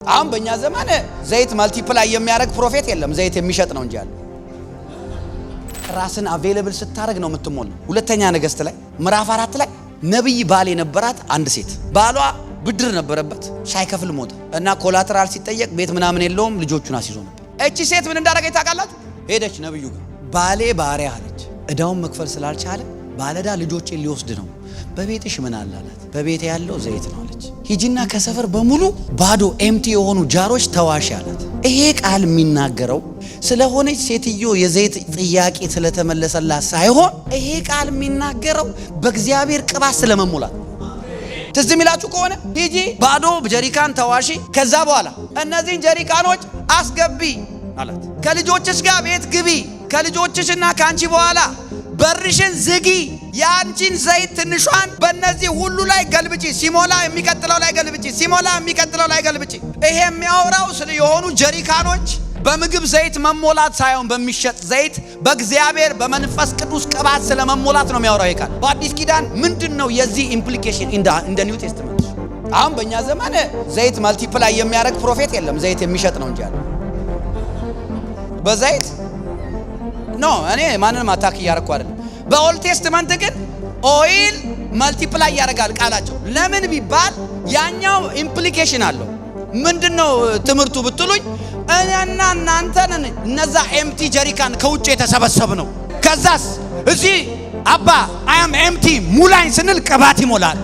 አሁን በእኛ ዘመን ዘይት መልቲፕላይ የሚያደርግ ፕሮፌት የለም። ዘይት የሚሸጥ ነው እንጂ ያለው ራስን አቬሌብል ስታረግ ነው የምትሞል። ሁለተኛ ነገሥት ላይ ምዕራፍ 4 ላይ ነብይ ባል የነበራት አንድ ሴት ባሏ ብድር ነበረበት ሳይከፍል ሞተ እና ኮላተራል ሲጠየቅ ቤት ምናምን የለውም ልጆቹን አስይዞ ነበር። እቺ ሴት ምን እንዳደረገች ታውቃላችሁ? ሄደች ነብዩ ጋር ባሌ ባሪያ አለች እዳውን መክፈል ስላልቻለ ባለዳ ልጆቼን ሊወስድ ነው በቤትሽ ምን አለ አላት። በቤት ያለው ዘይት ነው አለች። ሂጂና ከሰፈር በሙሉ ባዶ ኤምቲ የሆኑ ጃሮች ተዋሽ አላት። ይሄ ቃል የሚናገረው ስለሆነች ሴትዮ የዘይት ጥያቄ ስለተመለሰላት ሳይሆን ይሄ ቃል የሚናገረው በእግዚአብሔር ቅባት ስለመሙላት። ትዝ የሚላችሁ ከሆነ ሂጂ ባዶ ጀሪካን ተዋሺ፣ ከዛ በኋላ እነዚህን ጀሪካኖች አስገቢ አላት። ከልጆችሽ ጋር ቤት ግቢ፣ ከልጆችሽና ካንቺ በኋላ በርሽን ዝጊ፣ ያንቺን ዘይት ትንሿን በእነዚህ ሁሉ ላይ ገልብጪ፣ ሲሞላ የሚቀጥለው ላይ ገልብጪ፣ ሲሞላ የሚቀጥለው ላይ ገልብጪ። ይሄ የሚያወራው ስለ የሆኑ ጀሪካኖች በምግብ ዘይት መሞላት ሳይሆን በሚሸጥ ዘይት በእግዚአብሔር በመንፈስ ቅዱስ ቅባት ስለመሞላት ነው የሚያወራው ይሄ ቃል። በአዲስ ኪዳን ምንድነው የዚህ ኢምፕሊኬሽን እንደ ኒው ቴስትመንት? አሁን በእኛ ዘመን ዘይት መልቲፕላይ የሚያደርግ ፕሮፌት የለም። ዘይት የሚሸጥ ነው እንጂ ያለው በዘይት ኖ። እኔ ማንንም አታክ እያረኩ አይደለም። በኦልድ ቴስትመንት ግን ኦይል መልቲፕላይ ያደርጋል ቃላቸው። ለምን ቢባል ያኛው ኢምፕሊኬሽን አለው። ምንድነው ትምህርቱ ብትሉኝ እኔና እናንተ ነን እነዛ ኤምቲ ጀሪካን ከውጭ የተሰበሰብ ነው። ከዛስ እዚህ አባ አም ኤምቲ ሙላኝ ስንል ቅባት ይሞላል።